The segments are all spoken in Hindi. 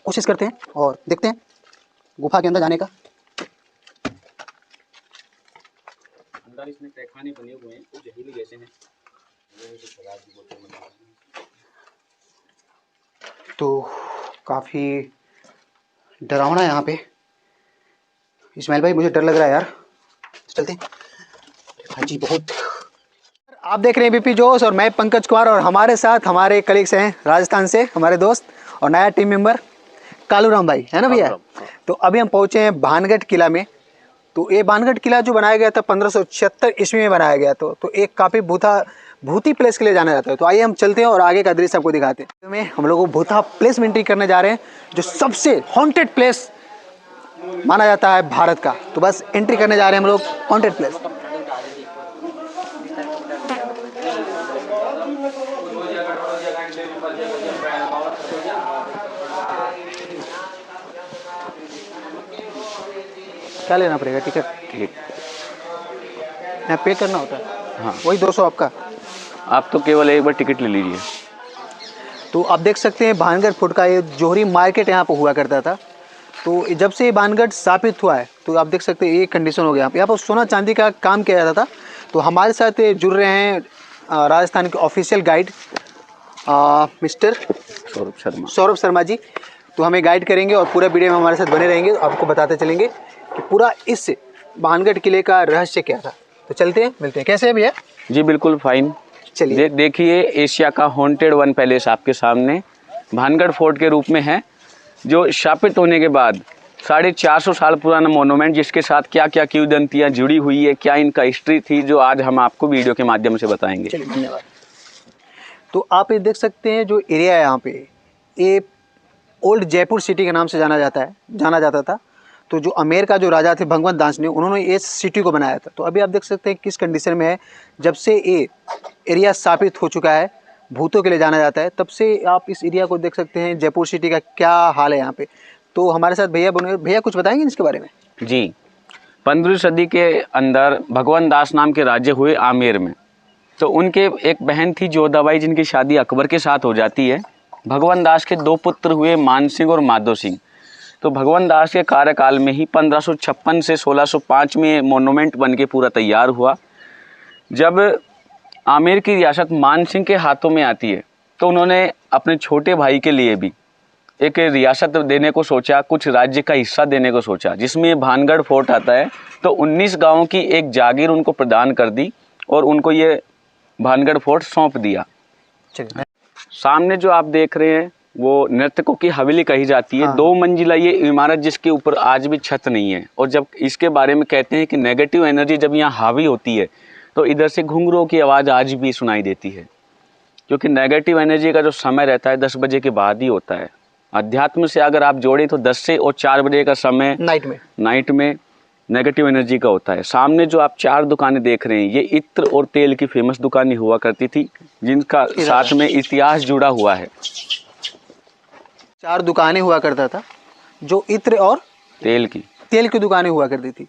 कोशिश करते हैं और देखते हैं गुफा के अंदर जाने का। अंदर इसमें तहखाने बने हुए हैं, कुछ जहरीले जैसे हैं। तो काफ़ी डरावना है यहाँ पे। इस्माइल भाई मुझे डर लग रहा है यार, चलते हैं। हाँ जी बहुत। आप देख रहे हैं बीपी जोश और मैं पंकज कुमार, और हमारे साथ हमारे कलीग्स हैं राजस्थान से, हमारे दोस्त और नया टीम मेंबर कालूराम भाई, है ना भैया। तो अभी हम पहुँचे हैं भानगढ़ किला में। तो ये भानगढ़ किला जो बनाया गया था 1576 ईस्वी में बनाया गया, तो एक काफ़ी भूती प्लेस के लिए जाना जाता है। तो आइए हम चलते हैं और आगे का दृश्य आपको दिखाते हैं। में हम लोग भूता प्लेस में एंट्री करने जा रहे हैं, जो सबसे हॉन्टेड प्लेस माना जाता है भारत का। तो बस एंट्री करने जा रहे हैं हम लोग हॉन्टेड प्लेस। क्या लेना पड़ेगा? टिकट? यहाँ पे करना होता है? हाँ, वही 200 आपका। आप तो केवल एक बार टिकट ले लीजिए। तो आप देख सकते हैं भानगढ़ फोर्ट का ये जोहरी मार्केट यहाँ पर हुआ करता था। तो जब से ये भानगढ़ स्थापित हुआ है तो आप देख सकते हैं ये कंडीशन हो गया। यहाँ पर सोना चांदी का काम किया जाता था। तो हमारे साथ जुड़ रहे हैं राजस्थान के official guide mister Saurabh Sharma ji. तो हमें गाइड करेंगे और पूरा वीडियो में हमारे साथ बने रहेंगे। आपको बताते चलेंगे कि पूरा इस भानगढ़ किले का रहस्य क्या था। तो चलते हैं, मिलते हैं। कैसे है भैया? जी बिल्कुल फाइन। चलिए देखिए एशिया का हॉन्टेड वन पैलेस आपके सामने भानगढ़ फोर्ट के रूप में है, जो स्थापित होने के बाद 450 साल पुराना मोनूमेंट, जिसके साथ क्या क्या किंवदंतियाँ जुड़ी हुई है, क्या इनका हिस्ट्री थी, जो आज हम आपको वीडियो के माध्यम से बताएंगे। चलिए धन्यवाद। तो आप ये देख सकते हैं जो एरिया है यहाँ पे, ये ओल्ड जयपुर सिटी के नाम से जाना जाता था। तो जो आमेर का जो राजा थे भगवंत दास ने, उन्होंने इस सिटी को बनाया था। तो अभी आप देख सकते हैं किस कंडीशन में है। जब से ये एरिया स्थापित हो चुका है, भूतों के लिए जाना जाता है, तब से आप इस एरिया को देख सकते हैं जयपुर सिटी का क्या हाल है यहाँ पे। तो हमारे साथ भैया बने, भैया कुछ बताएंगे इसके बारे में? जी, 15वीं सदी के अंदर भगवंत दास नाम के राज्य हुए आमेर में। तो उनके एक बहन थी जोधाबाई, जिनकी शादी अकबर के साथ हो जाती है। भगवंत दास के 2 पुत्र हुए मान सिंह और माधो सिंह। तो भगवंत दास के कार्यकाल में ही 1556 से 1605 में मोनूमेंट बन के पूरा तैयार हुआ। जब आमेर की रियासत मान सिंह के हाथों में आती है, तो उन्होंने अपने छोटे भाई के लिए भी एक रियासत देने को सोचा, कुछ राज्य का हिस्सा देने को सोचा, जिसमें भानगढ़ फोर्ट आता है। तो 19 गाँव की एक जागीर उनको प्रदान कर दी और उनको ये भानगढ़ फोर्ट सौंप दिया। सामने जो आप देख रहे हैं वो नर्तकों की हवेली कही जाती है। 2 मंजिला ये इमारत, जिसके ऊपर आज भी छत नहीं है। और जब इसके बारे में कहते हैं कि नेगेटिव एनर्जी जब यहाँ हावी होती है, तो इधर से घुंघरूओं की आवाज़ आज भी सुनाई देती है, क्योंकि नेगेटिव एनर्जी का जो समय रहता है 10 बजे के बाद ही होता है। अध्यात्म से अगर आप जोड़ें तो 10 से और 4 बजे का समय नाइट में नेगेटिव एनर्जी का होता है। सामने जो आप 4 दुकानें देख रहे हैं, ये इत्र और तेल की फेमस दुकानें हुआ करती थी, जिनका साथ में इतिहास जुड़ा हुआ है। 4 दुकानें हुआ करता था, जो इत्र और तेल की दुकानें हुआ करती थी।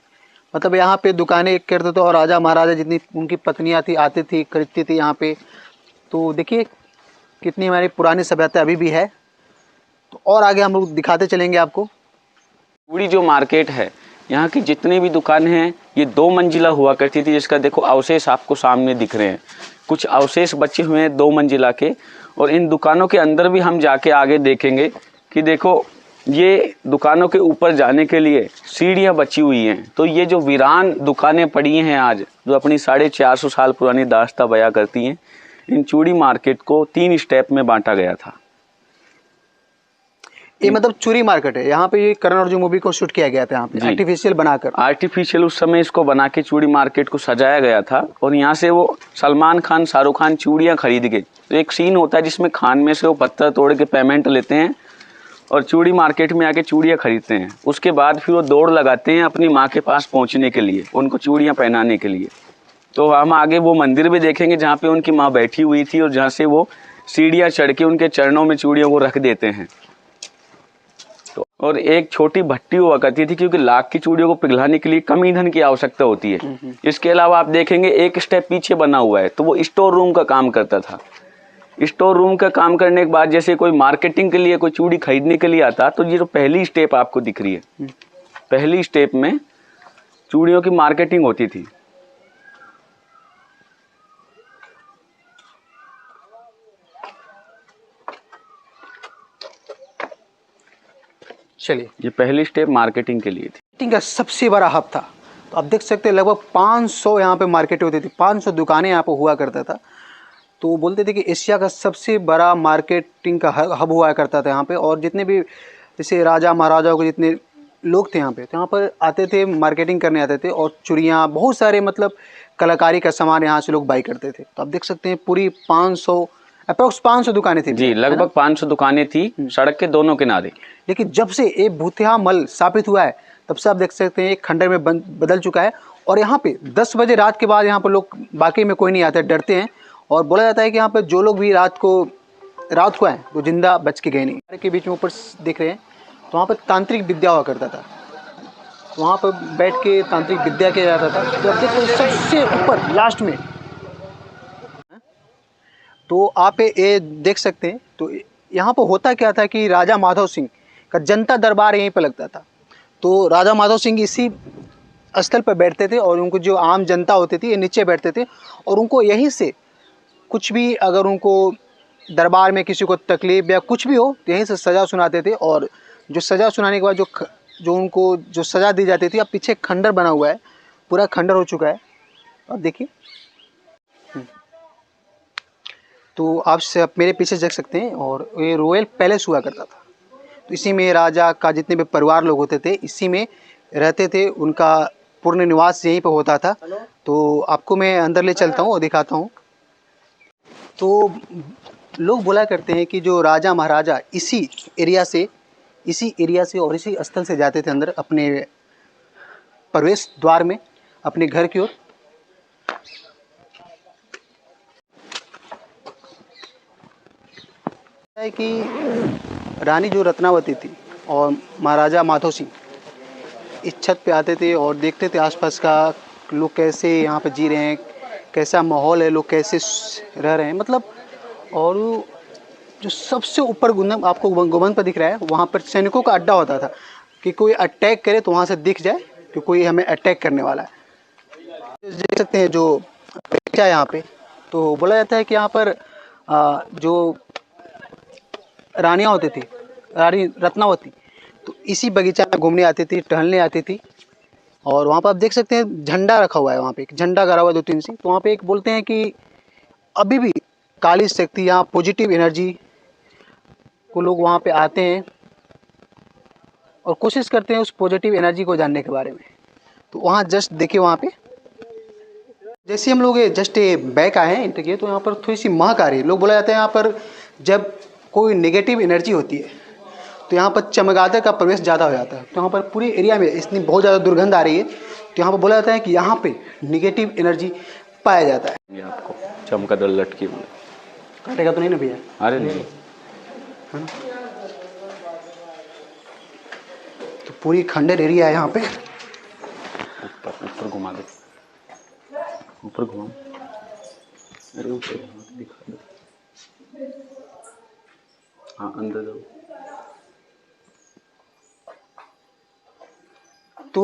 मतलब यहाँ पे दुकानें करते थे और राजा महाराजा जितनी उनकी पत्नियाँ थी आती थी, खरीदती थी यहाँ पे। तो देखिए कितनी हमारी पुरानी सभ्यता अभी भी है। तो और आगे हम लोग दिखाते चलेंगे आपको। पूरी जो मार्केट है, यहाँ की जितनी भी दुकानें हैं, ये 2 मंजिला हुआ करती थी, जिसका देखो अवशेष आपको सामने दिख रहे हैं। कुछ अवशेष बचे हुए हैं 2 मंजिला के। और इन दुकानों के अंदर भी हम जाके आगे देखेंगे कि देखो ये दुकानों के ऊपर जाने के लिए सीढ़ियाँ बची हुई हैं। तो ये जो वीरान दुकानें पड़ी हैं आज, जो अपनी 450 साल पुरानी दास्तां बयां करती हैं, इन चूड़ी मार्केट को 3 स्टेप में बांटा गया था। ये मतलब चूड़ी मार्केट है। यहाँ पे ये करण अर्जुन मूवी को शूट किया गया था यहाँ पे, आर्टिफिशियल बनाकर। आर्टिफिशियल उस समय इसको बना के चूड़ी मार्केट को सजाया गया था। और यहाँ से वो सलमान खान, शाहरुख खान चूड़ियाँ खरीद गए। तो एक सीन होता है जिसमें खान में से वो पत्थर तोड़ के पेमेंट लेते हैं और चूड़ी मार्केट में आके चूड़ियाँ खरीदते हैं। उसके बाद फिर वो दौड़ लगाते हैं अपनी माँ के पास पहुँचने के लिए, उनको चूड़ियाँ पहनाने के लिए। तो हम आगे वो मंदिर भी देखेंगे जहाँ पे उनकी माँ बैठी हुई थी, और जहाँ से वो सीढ़ियाँ चढ़ के उनके चरणों में चूड़ियों को रख देते हैं। तो और एक छोटी भट्टी हुआ करती थी, क्योंकि लाख की चूड़ियों को पिघलाने के लिए कम ईंधन की आवश्यकता होती है। इसके अलावा आप देखेंगे एक स्टेप पीछे बना हुआ है, तो वो स्टोर रूम का काम करता था। स्टोर रूम का काम करने के बाद जैसे कोई मार्केटिंग के लिए कोई चूड़ी खरीदने के लिए आता, तो ये जो पहली स्टेप आपको दिख रही है, पहली स्टेप में चूड़ियों की मार्केटिंग होती थी। चलिए, ये पहली स्टेप मार्केटिंग के लिए थी। मार्केटिंग का सबसे बड़ा हब था। तो आप देख सकते हैं लगभग 500 यहाँ पे मार्केट होती थी, 500 दुकानें यहाँ पे हुआ करता था। तो बोलते थे कि एशिया का सबसे बड़ा मार्केटिंग का हब हुआ करता था यहाँ पे। और जितने भी जैसे राजा महाराजाओं के जितने लोग थे यहाँ पे, तो यहाँ पर आते थे, मार्केटिंग करने आते थे। और चूड़ियाँ, बहुत सारे मतलब कलाकारी का सामान यहाँ से लोग बाई करते थे। तो आप देख सकते हैं पूरी 500 अप्रोक्स 500 दुकानें थी जी, लगभग 500 दुकानें थी सड़क के दोनों किनारे। लेकिन जब से ये भूतिया मल स्थापित हुआ है, तब से आप देख सकते हैं एक खंडर में बदल चुका है। और यहाँ पे 10 बजे रात के बाद यहाँ पर लोग बाकी में कोई नहीं आता, डरते हैं। और बोला जाता है कि यहाँ पर जो लोग भी रात को आए वो जिंदा बच के गए नहीं। के बीच में ऊपर देख रहे हैं, तो वहाँ पर तांत्रिक विद्या हुआ करता था। तो वहाँ पर बैठ के तांत्रिक विद्या किया जाता था। तो आप देखते हैं सबसे ऊपर लास्ट में, तो आप ये देख सकते हैं। तो यहाँ पर होता क्या था कि राजा माधव सिंह का जनता दरबार यहीं पर लगता था। तो राजा माधव सिंह इसी स्थल पर बैठते थे और उनको जो आम जनता होती थी ये नीचे बैठते थे। और उनको यहीं से कुछ भी, अगर उनको दरबार में किसी को तकलीफ या कुछ भी हो, तो यहीं से सज़ा सुनाते थे। और जो सज़ा सुनाने के बाद जो उनको जो सज़ा दी जाती थी, अब पीछे खंडर बना हुआ है, पूरा खंडर हो चुका है। अब देखिए, तो आप मेरे पीछे देख सकते हैं। और ये रॉयल पैलेस हुआ करता था। तो इसी में राजा का जितने भी परिवार लोग होते थे इसी में रहते थे, उनका पूर्ण निवास यहीं पर होता था। तो आपको मैं अंदर ले चलता हूँ और दिखाता हूँ। तो लोग बोला करते हैं कि जो राजा महाराजा इसी एरिया से और इसी स्थल से जाते थे अंदर अपने प्रवेश द्वार में, अपने घर की ओर। है कि रानी जो रत्नावती थी और महाराजा माधव सिंह इस छत पे आते थे और देखते थे आसपास का लोग कैसे यहाँ पे जी रहे हैं, कैसा माहौल है, लोग कैसे रह रहे हैं, मतलब। और जो सबसे ऊपर गुंबद आपको गुंबद पर दिख रहा है, वहाँ पर सैनिकों का अड्डा होता था कि कोई अटैक करे तो वहाँ से दिख जाए कि कोई हमें अटैक करने वाला है। देख सकते हैं जो बगीचा है यहाँ पे, तो बोला जाता है कि यहाँ पर जो रानियाँ होती थी, रानी रत्नावती, तो इसी बगीचा में घूमने आती थी, टहलने आती थी। और वहाँ पर आप देख सकते हैं झंडा रखा हुआ है, वहाँ पे एक झंडा गड़ा हुआ है 2-3 से। तो वहाँ पे एक बोलते हैं कि अभी भी काली शक्ति, यहाँ पॉजिटिव एनर्जी को लोग वहाँ पे आते हैं और कोशिश करते हैं उस पॉजिटिव एनर्जी को जानने के बारे में। तो वहाँ जस्ट देखिए, वहाँ पे जैसे हम लोग जस्ट बैक आए हैं इंटर किए, तो यहाँ पर थोड़ी सी महक आ रही है। लोग बोला जाता है यहाँ पर जब कोई नेगेटिव एनर्जी होती है तो यहाँ पर चमगादड़ का प्रवेश ज़्यादा हो जाता है। तो यहाँ पर पूरे एरिया में इतनी बहुत ज़्यादा दुर्गंध आ रही है। तो यहाँ पर बोला जाता है कि यहाँ पे नेगेटिव एनर्जी पाया जाता है। ये आपको चमगादड़ लटकी हुई, काटेगा तो नहीं ना भैया? अरे नहीं। तो पूरी खंडर एरिया है यहाँ पे। ऊपर घुमा दे, ऊपर घुमा, अरे ऊपर दिखा दो, हाँ अंदर जाओ। तो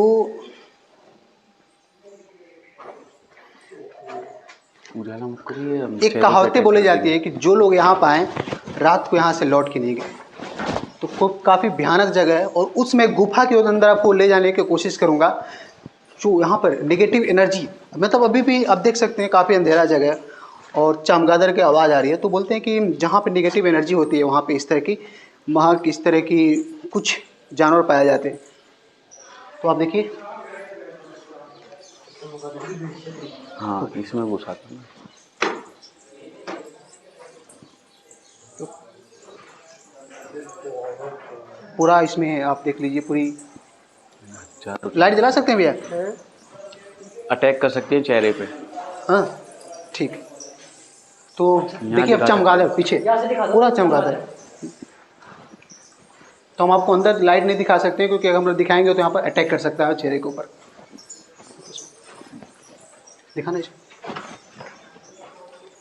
उजाला मत करिए। एक कहावतें बोली जाती है कि जो लोग यहाँ पर आए रात को यहाँ से लौट के नहीं गए। तो काफ़ी भयानक जगह है और उसमें गुफा के अंदर आपको ले जाने की कोशिश करूँगा। जो यहाँ पर नेगेटिव एनर्जी, मतलब अभी भी आप देख सकते हैं काफ़ी अंधेरा जगह है और चमगादड़ की आवाज़ आ रही है। तो बोलते हैं कि जहाँ पर नेगेटिव एनर्जी होती है वहाँ पर इस तरह की महक, इस तरह की कुछ जानवर पाए जाते हैं। तो आप देखिए, हाँ इसमें घुसाता हूँ। पूरा इसमें आप देख लीजिए, पूरी लाइट जला सकते हैं भैया? अटैक कर सकते हैं चेहरे पे। हाँ ठीक। तो देखिए अब चमगादड़ पीछे पूरा चमगादड़ है। तो हम आपको अंदर लाइट नहीं दिखा सकते क्योंकि अगर हम लोग दिखाएंगे तो यहाँ पर अटैक कर सकता है चेहरे के ऊपर। दिखाना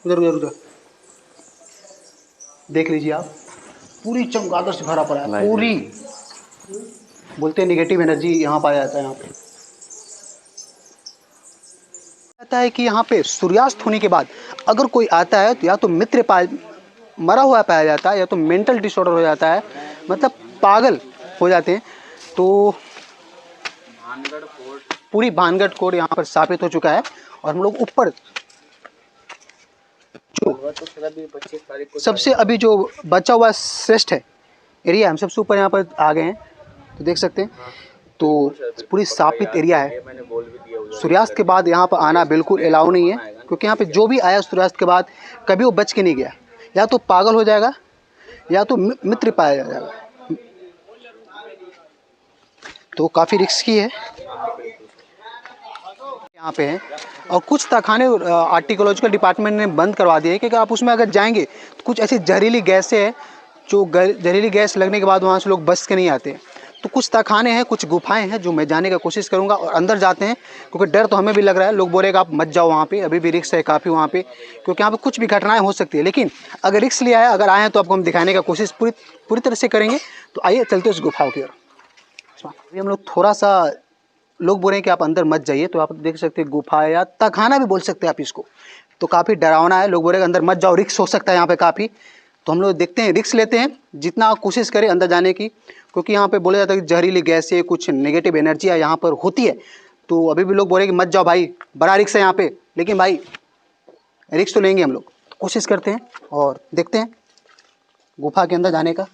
उधर उधर उधर। देख लीजिए आप, पूरी चमगादड़ से भरा पड़ा है, लाइट पूरी। बोलते हैं निगेटिव एनर्जी यहाँ पाया जाता है। यहाँ पे कहता है कि यहाँ पे सूर्यास्त होने के बाद अगर कोई आता है तो या तो मित्र मरा हुआ पाया जाता है, या तो मेंटल डिसऑर्डर हो जाता है, मतलब पागल हो जाते हैं। तो पूरी भानगढ़ कोड यहाँ पर स्थापित हो चुका है। और हम लोग ऊपर जो सबसे अभी जो बचा हुआ श्रेष्ठ है एरिया, हम सबसे ऊपर यहाँ पर आ गए हैं, तो देख सकते हैं। तो पूरी स्थापित एरिया है। सूर्यास्त के बाद यहाँ पर आना बिल्कुल अलाउ नहीं है, क्योंकि यहाँ पे जो भी आया सूर्यास्त के बाद कभी वो बच के नहीं गया, या तो पागल हो जाएगा या तो मित्र पाया जाएगा। तो काफ़ी रिस्की है यहाँ पे है। और कुछ तहखाने आर्टिकोलॉजिकल डिपार्टमेंट ने बंद करवा दिए, क्योंकि आप उसमें अगर जाएंगे तो कुछ ऐसी जहरीली गैसें हैं जो जहरीली गैस लगने के बाद वहाँ से लोग बच के नहीं आते। तो कुछ तहखाने हैं, कुछ गुफाएं हैं जो मैं जाने का कोशिश करूंगा, और अंदर जाते हैं, क्योंकि डर तो हमें भी लग रहा है। लोग बोलेगा आप मत जाओ वहाँ पे, अभी भी रिस्क है काफ़ी वहाँ पे, क्योंकि यहाँ पे कुछ भी घटनाएं हो सकती है। लेकिन अगर रिस्क लिया है, अगर आए हैं, तो आपको हम दिखाने का कोशिश पूरी तरह से करेंगे। तो आइए चलते उस गुफाओं की ओर। अभी हम लोग थोड़ा सा, लोग बोल रहे हैं कि आप अंदर मत जाइए, तो आप देख सकते हैं गुफा या तहखाना भी बोल सकते हैं आप इसको। तो काफ़ी डरावना है, लोग बोल रहे हैं अंदर मत जाओ, रिस्क हो सकता है यहाँ पे काफ़ी। तो हम लोग देखते हैं, रिस्क लेते हैं, जितना कोशिश करें अंदर जाने की, क्योंकि यहाँ पे बोला जाता है कि जहरीली गैसें, कुछ नेगेटिव एनर्जी है यहाँ पर होती है। तो अभी भी लोग बोल रहे हैं कि मत जाओ भाई, बड़ा रिस्क है यहाँ पे। लेकिन भाई रिस्क तो लेंगे हम लोग, तो कोशिश करते हैं और देखते हैं गुफा के अंदर जाने का।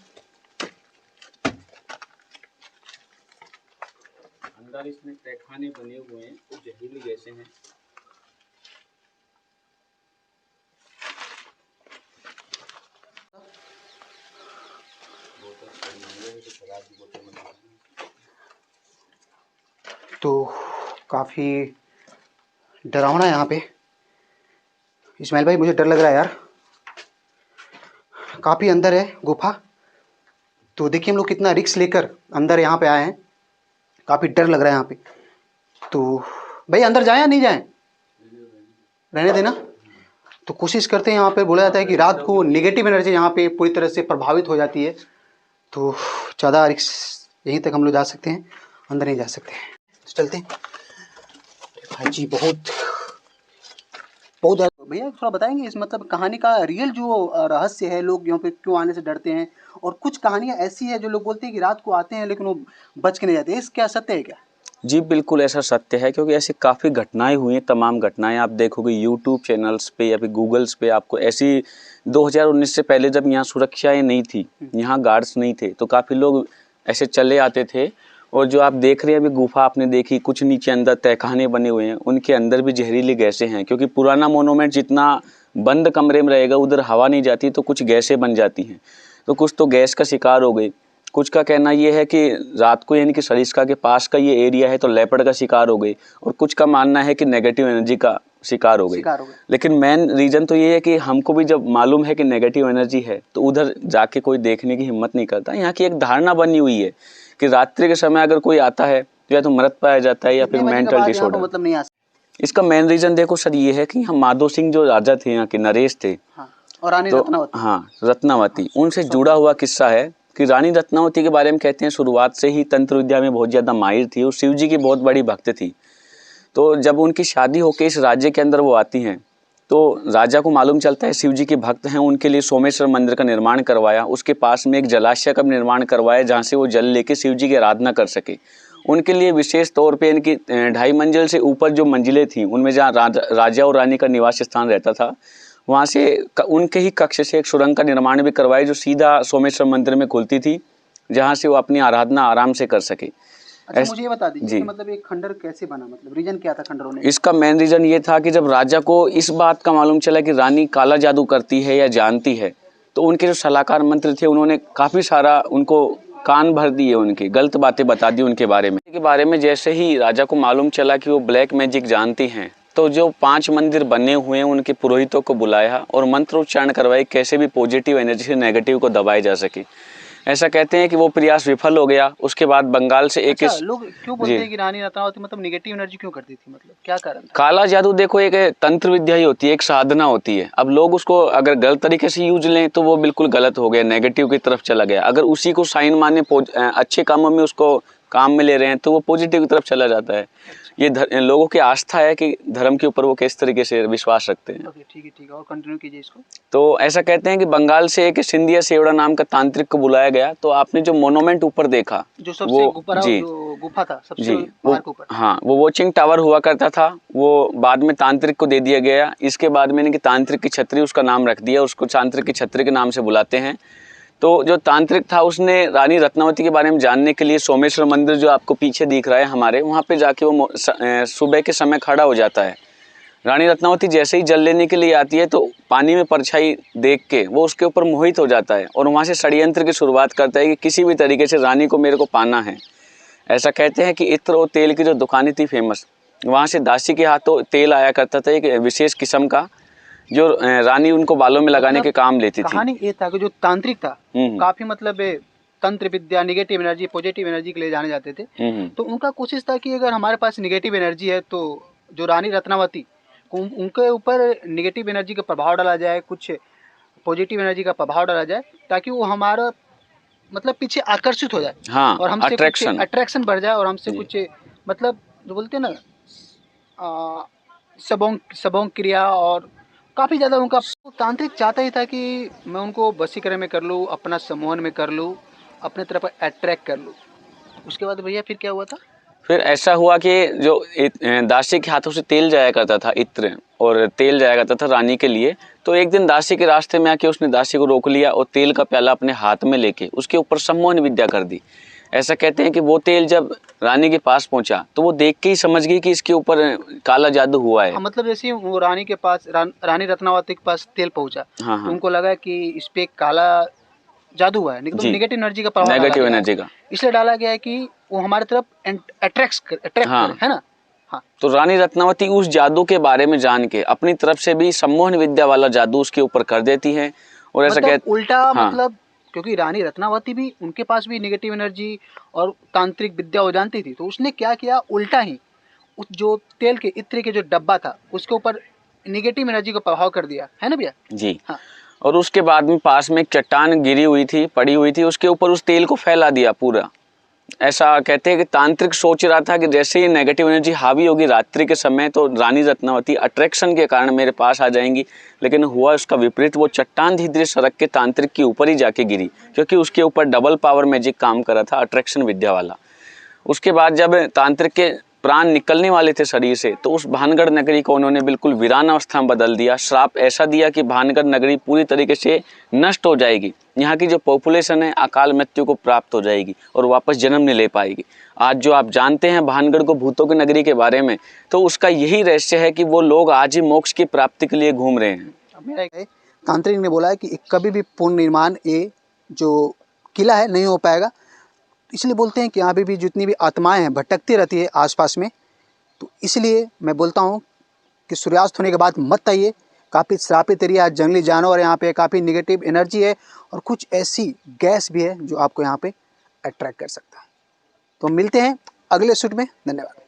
अंदर इसमें तहखाने बने हुए हैं, कुछ जहरीली गैसें हैं। तो काफ़ी डरावना है यहाँ पे। इस्माइल भाई मुझे डर लग रहा है यार, काफ़ी अंदर है गुफा। तो देखिए हम लोग कितना रिस्क लेकर अंदर यहाँ पे आए हैं, काफ़ी डर लग रहा है यहाँ पे। तो भाई अंदर जाएं या नहीं जाएं? रहने देना। तो कोशिश करते हैं। यहाँ पे बोला जाता है कि रात को नेगेटिव एनर्जी यहाँ पे पूरी तरह से प्रभावित हो जाती है, तो ज़्यादा रिस्क, यहीं तक हम लोग जा सकते हैं, अंदर नहीं जा सकते हैं। चलते हैं भाई जी। बहुत ज़्यादा भैया थोड़ा बताएंगे इस मतलब कहानी का रियल जो रहस्य है, लोग यहाँ पे क्यों आने से डरते हैं? और कुछ कहानियाँ ऐसी है जो लोग बोलते हैं कि रात को आते हैं लेकिन वो बच के नहीं जाते, इस क्या सत्य है क्या? जी बिल्कुल ऐसा सत्य है, क्योंकि ऐसी काफ़ी घटनाएं हुई हैं। तमाम घटनाएं आप देखोगे यूट्यूब चैनल्स पे या फिर गूगल्स पे, आपको ऐसी 2019 से पहले जब यहाँ सुरक्षाएं नहीं थी, यहाँ गार्ड्स नहीं थे, तो काफ़ी लोग ऐसे चले आते थे। और जो आप देख रहे हैं अभी गुफा आपने देखी, कुछ नीचे अंदर तहखाने बने हुए हैं, उनके अंदर भी जहरीली गैसें हैं। क्योंकि पुराना मोनूमेंट जितना बंद कमरे में रहेगा, उधर हवा नहीं जाती तो कुछ गैसें बन जाती हैं। तो कुछ तो गैस का शिकार हो गई। कुछ का कहना ये है कि रात को यानी कि सरिस्का के पास का ये एरिया है तो लेपर्ड का शिकार हो गई, और कुछ का मानना है कि नेगेटिव एनर्जी का शिकार हो गई। लेकिन मेन रीज़न तो ये है कि हमको भी जब मालूम है कि नेगेटिव एनर्जी है तो उधर जाके कोई देखने की हिम्मत नहीं करता। यहाँ की एक धारणा बनी हुई है कि रात्रि के समय अगर कोई आता है तो या तो मृत पाया जाता है या फिर मेंटल डिसऑर्डर। मतलब नहीं आ सकता। इसका मेन रीज़न देखो सर ये है कि हम माधो सिंह जो राजा थे यहाँ के, नरेश थे, और रानी रत्नावती, हाँ रत्नावती, उनसे जुड़ा हुआ किस्सा है कि रानी रत्नावती के बारे में कहते हैं शुरुआत से ही तंत्र विद्या में बहुत ज़्यादा माहिर थी और शिव जी की बहुत बड़ी भक्त थी। तो जब उनकी शादी होकर इस राज्य के अंदर वो आती हैं तो राजा को मालूम चलता है शिव जी के भक्त हैं, उनके लिए सोमेश्वर मंदिर का निर्माण करवाया। उसके पास में एक जलाशय का निर्माण करवाया जहाँ से वो जल लेके शिव जी की आराधना कर सके। उनके लिए विशेष तौर पे इनकी 2.5 मंजिल से ऊपर जो मंजिलें थी उनमें जहाँ राजा और रानी का निवास स्थान रहता था, वहाँ से उनके ही कक्ष से एक सुरंग का निर्माण भी करवाया जो सीधा सोमेश्वर मंदिर में खुलती थी, जहाँ से वो अपनी आराधना आराम से कर सके। अच्छा मुझे ये बता दीजिए कि मतलब एक खंडर कैसे बना, मतलब रीजन क्या था खंडर होने का? इसका मेन रीजन ये था कि जब राजा को इस बात का मालूम चला कि रानी काला जादू करती है या जानती है, तो उनके जो सलाहकार मंत्री थे उन्होंने काफ़ी सारा उनको कान भर दिए, उनकी गलत बातें बता दी उनके बारे में। जैसे ही राजा को मालूम चला कि वो ब्लैक मैजिक जानती हैं, तो जो 5 मंदिर बने हुए हैं उनके पुरोहितों को बुलाया और मंत्र उच्चारण करवाए कैसे भी पॉजिटिव एनर्जी से नेगेटिव को दबाया जा सके। ऐसा कहते हैं कि वो प्रयास विफल हो गया। उसके बाद बंगाल से एक अच्छा, लोग क्यों बोलते हैं कि रानी रत्नावती मतलब निगेटिव एनर्जी क्यों करती थी, मतलब क्या कारण था? काला जादू देखो एक तंत्र विद्या ही होती है, एक साधना होती है। अब लोग उसको अगर गलत तरीके से यूज लें तो वो बिल्कुल गलत हो गया, नेगेटिव की तरफ चला गया। अगर उसी को साइन माने अच्छे कामों में उसको काम में ले रहे हैं तो वो पॉजिटिव की तरफ चला जाता है। ये लोगों की आस्था है कि धर्म के ऊपर वो किस तरीके से विश्वास रखते हैं। ओके, ठीक है, और कंटिन्यू कीजिए इसको। तो ऐसा कहते हैं कि बंगाल से एक सिंधिया सेवड़ा नाम का तांत्रिक को बुलाया गया। तो आपने जो मोनोमेंट ऊपर देखा, जो सबसे ऊपर जी जो गुफा था, सबसे जी बाहर के ऊपर, हाँ, वो वॉचिंग टावर हुआ करता था। वो बाद में तांत्रिक को दे दिया गया। इसके बाद में कि तांत्रिक की छतरी उसका नाम रख दिया, उसको तांत्रिक की छतरी के नाम से बुलाते हैं। तो जो तांत्रिक था उसने रानी रत्नावती के बारे में जानने के लिए सोमेश्वर मंदिर जो आपको पीछे दिख रहा है हमारे, वहाँ पे जाके वो सुबह के समय खड़ा हो जाता है। रानी रत्नावती जैसे ही जल लेने के लिए आती है तो पानी में परछाई देख के वो उसके ऊपर मोहित हो जाता है और वहाँ से षड्यंत्र की शुरुआत करता है कि किसी भी तरीके से रानी को मेरे को पाना है। ऐसा कहते हैं कि इत्र और तेल की जो दुकानें थी फेमस, वहाँ से दासी के हाथों तेल आया करता था एक विशेष किस्म का, जो रानी उनको बालों में लगाने के काम लेती थी। कहानी ये था कि जो तांत्रिक था काफी मतलब तंत्र विद्या, निगेटिव एनर्जी, पॉजिटिव एनर्जी के लिए जाने जाते थे। तो उनका कोशिश था कि अगर हमारे पास निगेटिव एनर्जी है तो जो रानी रत्नावती उनके ऊपर निगेटिव एनर्जी का प्रभाव डाला जाए, कुछ पॉजिटिव एनर्जी का प्रभाव डाला जाए, ताकि वो हमारा मतलब पीछे आकर्षित हो जाए। हाँ, और हमसे अट्रैक्शन बढ़ जाए और हमसे कुछ मतलब जो बोलते हैं ना सबोंग क्रिया, और काफ़ी ज़्यादा उनका तांत्रिक चाहता ही था कि मैं उनको वशीकरण में कर लूँ, अपना सम्मोहन में कर लूँ, अपने तरफ अट्रैक्ट कर लूँ। उसके बाद भैया फिर क्या हुआ था? फिर ऐसा हुआ कि जो दासी के हाथों से तेल जाया करता था, इत्र और तेल जाया करता था रानी के लिए। तो एक दिन दासी के रास्ते में आके उसने दासी को रोक लिया और तेल का प्याला अपने हाथ में लेके उसके ऊपर सम्मोहन विद्या कर दी। ऐसा कहते हैं कि वो तेल जब रानी के पास पहुंचा तो वो देख के ही समझ गई कि इसके ऊपर काला जादू हुआ है। मतलब जैसे वो रानी के पास रानी रत्नावती के पास तेल पहुंचा, हाँ। उनको लगा कि इस पे काला जादू हुआ है, निगेटिव एनर्जी का प्रभाव, नेगेटिव एनर्जी का इसलिए डाला गया है कि वो हमारी तरफ अट्रैक्ट करे, है ना? हाँ। तो रानी रत्नावती उस जादू के बारे में जान के अपनी तरफ से भी सम्मोहन विद्या वाला जादू उसके ऊपर कर देती है। और ऐसा मतलब उल्टा, मतलब क्योंकि रानी रत्नावती भी, उनके पास भी निगेटिव एनर्जी और तांत्रिक विद्या वो जानती थी, तो उसने क्या किया, उल्टा ही उस जो तेल के इत्र के जो डब्बा था उसके ऊपर निगेटिव एनर्जी का प्रभाव कर दिया, है ना भैया? जी। हाँ। और उसके बाद में पास में एक चट्टान गिरी हुई थी, पड़ी हुई थी, उसके ऊपर उस तेल को फैला दिया पूरा। ऐसा कहते हैं कि तांत्रिक सोच रहा था कि जैसे ही नेगेटिव एनर्जी हावी होगी रात्रि के समय तो रानी रत्नावती अट्रैक्शन के कारण मेरे पास आ जाएंगी, लेकिन हुआ उसका विपरीत। वो चट्टान धीरे धीरे सड़क के तांत्रिक के ऊपर ही जाके गिरी, क्योंकि उसके ऊपर डबल पावर मैजिक काम कर रहा था, अट्रैक्शन विद्या वाला। उसके बाद जब तांत्रिक के प्राण निकलने वाले थे शरीर से तो उस भानगढ़ नगरी को उन्होंने बिल्कुल वीरान अवस्था में बदल दिया। श्राप ऐसा दिया कि भानगढ़ नगरी पूरी तरीके से नष्ट हो जाएगी, यहाँ की जो पॉपुलेशन है अकाल मृत्यु को प्राप्त हो जाएगी और वापस जन्म नहीं ले पाएगी। आज जो आप जानते हैं भानगढ़ को भूतों की नगरी के बारे में, तो उसका यही रहस्य है कि वो लोग आज ही मोक्ष की प्राप्ति के लिए घूम रहे हैं। मेरा तांत्रिक ने बोला है कि कभी भी पुनर्निर्माण ये जो किला है नहीं हो पाएगा, इसलिए बोलते हैं कि यहाँ भी जितनी भी आत्माएं हैं भटकती रहती है आसपास में। तो इसलिए मैं बोलता हूँ कि सूर्यास्त होने के बाद मत आइए, काफ़ी श्रापित एरिया, जंगली जानवर यहाँ पे, काफ़ी निगेटिव एनर्जी है और कुछ ऐसी गैस भी है जो आपको यहाँ पे अट्रैक्ट कर सकता है। तो मिलते हैं अगले शूट में, धन्यवाद।